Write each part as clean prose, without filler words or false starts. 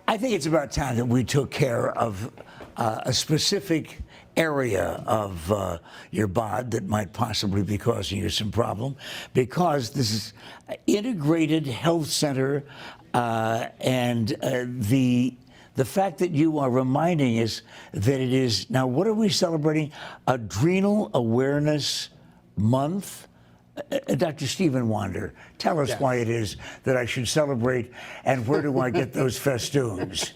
I think it's about time that we took care of a specific area of your bod that might possibly be causing you some problem, because this is integrated health center, and the fact that you are reminding us that it is now, what are we celebrating? Adrenal Awareness Month. Dr. Stephen Wander, tell us why it is that I should celebrate, and where do I get those festoons?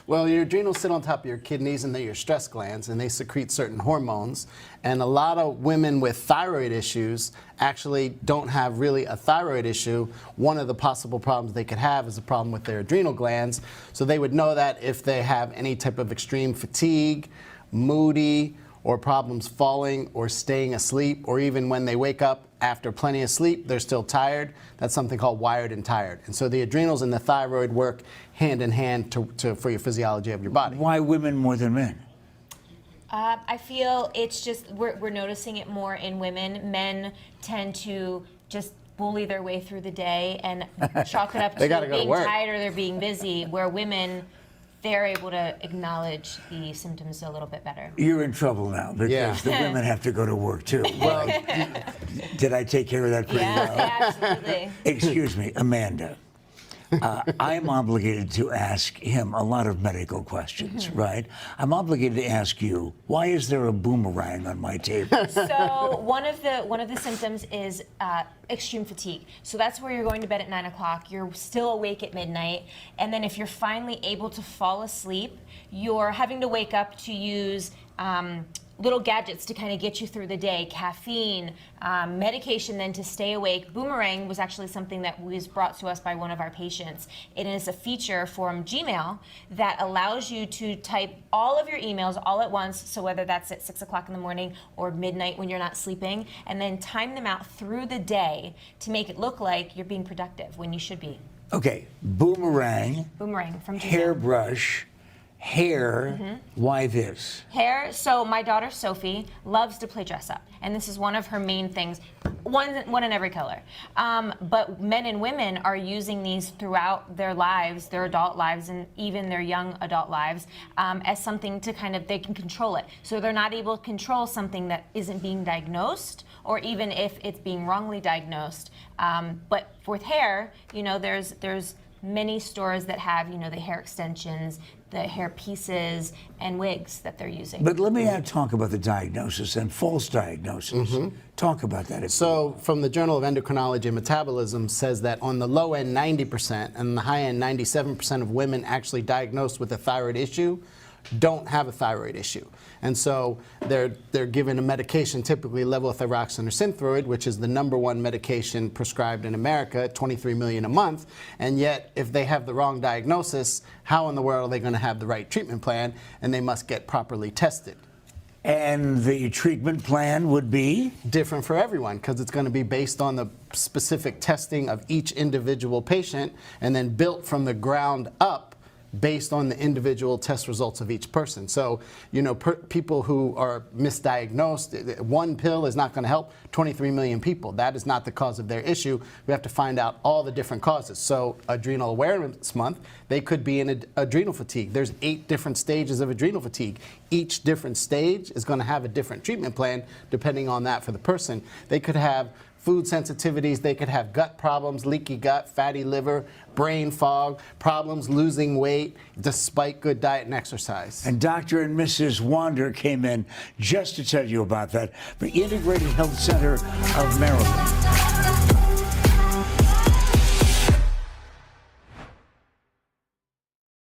Well, your adrenals sit on top of your kidneys, and they're your stress glands, and they secrete certain hormones. And a lot of women with thyroid issues actually don't have really a thyroid issue. One of the possible problems they could have is a problem with their adrenal glands. So they would know that if they have any type of extreme fatigue, moody, or problems falling or staying asleep, or even when they wake up after plenty of sleep, they're still tired. That's something called wired and tired. And so the adrenals and the thyroid work hand in hand for your physiology of your body. Why women more than men? I feel it's just, we're noticing it more in women. Men tend to just bully their way through the day and chalk it up to being tired or they're being busy, where women, they're able to acknowledge the symptoms a little bit better. You're in trouble now, because the women have to go to work too. Well, did I take care of that pretty well? Yeah, absolutely. Excuse me, Amanda. I'm obligated to ask him a lot of medical questions, right? I'm obligated to ask you, why is there a boomerang on my table? So one of the symptoms is extreme fatigue. So that's where you're going to bed at 9 o'clock. You're still awake at midnight, and then if you're finally able to fall asleep, you're having to wake up to use little gadgets to kind of get you through the day, caffeine, medication then to stay awake. Boomerang was actually something that was brought to us by one of our patients. It is a feature from Gmail that allows you to type all of your emails all at once, so whether that's at 6 o'clock in the morning or midnight when you're not sleeping, and then time them out through the day to make it look like you're being productive when you should be. Okay, boomerang. Boomerang from Gmail. Hairbrush. Hair, why this? Hair, so my daughter Sophie loves to play dress up, and this is one of her main things, one in every color. But men and women are using these throughout their lives, their adult lives, and even their young adult lives, as something to kind of, they can control it. So they're not able to control something that isn't being diagnosed, or even if it's being wrongly diagnosed. But with hair, you know, there's many stores that have, you know, the hair extensions, the hair pieces, and wigs that they're using. But let me talk about the diagnosis and false diagnosis. Talk about that. So from the Journal of Endocrinology and Metabolism says that on the low end 90% and the high end 97% of women actually diagnosed with a thyroid issue don't have a thyroid issue. And so they're given a medication, typically levothyroxine or Synthroid, which is the #1 medication prescribed in America, 23 million a month. And yet, if they have the wrong diagnosis, how in the world are they going to have the right treatment plan? And they must get properly tested. And the treatment plan would be? Different for everyone, because it's going to be based on the specific testing of each individual patient, and then built from the ground up based on the individual test results of each person. So, you know, people who are misdiagnosed, one pill is not going to help 23 million people. That is not the cause of their issue. We have to find out all the different causes. So, Adrenal Awareness Month, they could be in adrenal fatigue. There's 8 different stages of adrenal fatigue. Each different stage is going to have a different treatment plan depending on that for the person. They could have food sensitivities, they could have gut problems, leaky gut, fatty liver, brain fog, problems losing weight despite good diet and exercise. And Dr. and Mrs. Wander came in just to tell you about that, the Integrated Health Center of Maryland.